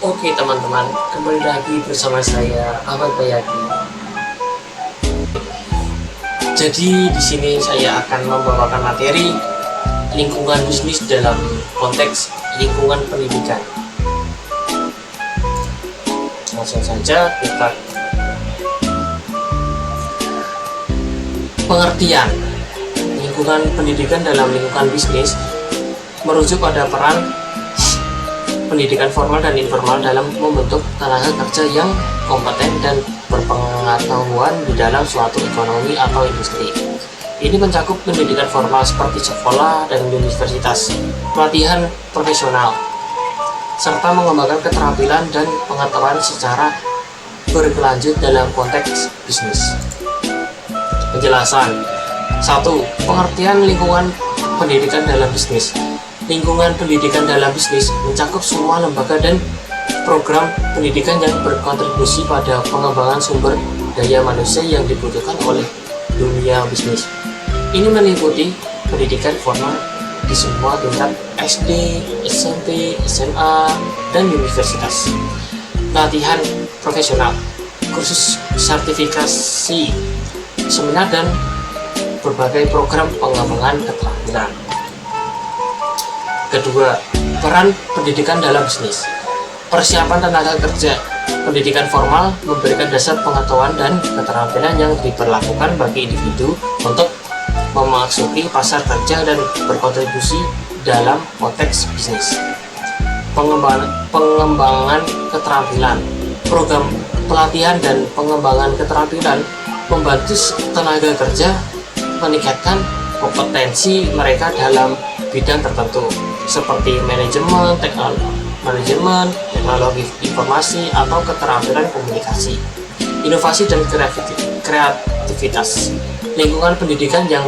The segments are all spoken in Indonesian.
Oke teman-teman, kembali lagi bersama saya Ahmad Bayati. Jadi di sini saya akan membawakan materi lingkungan bisnis dalam konteks lingkungan pendidikan. Langsung saja kita pengertian lingkungan pendidikan dalam lingkungan bisnis merujuk pada peran pendidikan formal dan informal dalam membentuk tenaga kerja yang kompeten dan berpengetahuan di dalam suatu ekonomi atau industri. Ini mencakup pendidikan formal seperti sekolah dan universitas, pelatihan profesional, serta mengembangkan keterampilan dan pengetahuan secara berkelanjut dalam konteks bisnis. Penjelasan 1. Pengertian lingkungan pendidikan dalam bisnis. Lingkungan pendidikan dalam bisnis mencakup semua lembaga dan program pendidikan yang berkontribusi pada pengembangan sumber daya manusia yang dibutuhkan oleh dunia bisnis. Ini meliputi pendidikan formal di semua tingkat SD, SMP, SMA, dan universitas. Pelatihan profesional, kursus sertifikasi, seminar, dan berbagai program pengembangan keterampilan. Kedua, peran pendidikan dalam bisnis. Persiapan tenaga kerja. Pendidikan formal memberikan dasar pengetahuan dan keterampilan yang diperlakukan bagi individu untuk memasuki pasar kerja dan berkontribusi dalam konteks bisnis. Pengembangan keterampilan. Program pelatihan dan pengembangan keterampilan membantu tenaga kerja meningkatkan kompetensi mereka dalam bidang tertentu seperti manajemen, teknologi informasi, atau keterampilan komunikasi, inovasi dan kreativitas. Lingkungan pendidikan yang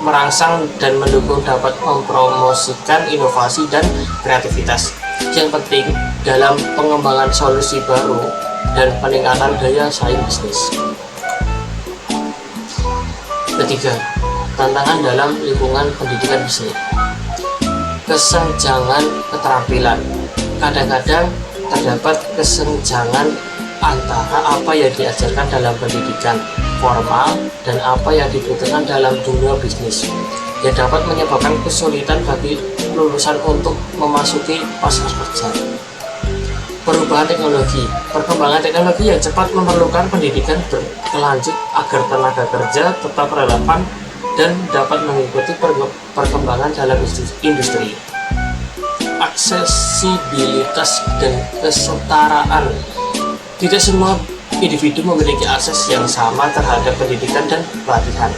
merangsang dan mendukung dapat mempromosikan inovasi dan kreativitas yang penting dalam pengembangan solusi baru dan peningkatan daya saing bisnis. Ketiga, tantangan dalam lingkungan pendidikan bisnis. Kesenjangan keterampilan. Kadang-kadang terdapat kesenjangan antara apa yang diajarkan dalam pendidikan formal dan apa yang dibutuhkan dalam dunia bisnis, yang dapat menyebabkan kesulitan bagi lulusan untuk memasuki pasar kerja. Perubahan teknologi. Perkembangan teknologi yang cepat memerlukan pendidikan berkelanjut agar tenaga kerja tetap relevan dan dapat mengikuti perkembangan dalam industri. Aksesibilitas dan kesetaraan. Tidak semua individu memiliki akses yang sama terhadap pendidikan dan pelatihan,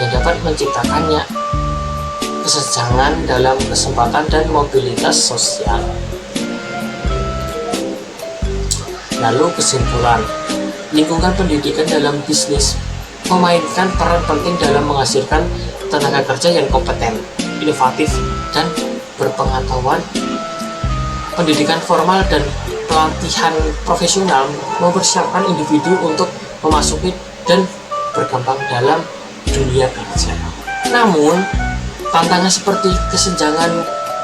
yang dapat menciptakannya kesenjangan dalam kesempatan dan mobilitas sosial. Lalu kesimpulan, lingkungan pendidikan dalam bisnis memainkan peran penting dalam menghasilkan tenaga kerja yang kompeten, inovatif, dan berpengetahuan. Pendidikan formal dan pelatihan profesional mempersiapkan individu untuk memasuki dan berkembang dalam dunia kerja. Namun, tantangan seperti kesenjangan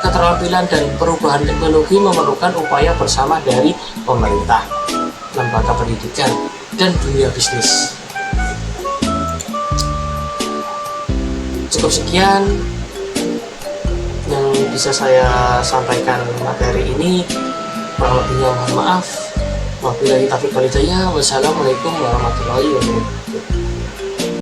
keterampilan dan perubahan teknologi memerlukan upaya bersama dari pemerintah, lembaga pendidikan, dan dunia bisnis. Cukup sekian yang bisa saya sampaikan materi ini. Kurang lebihnya mohon maaf. Wabillahi taufiq wal hidayah. Wassalamualaikum warahmatullahi wabarakatuh.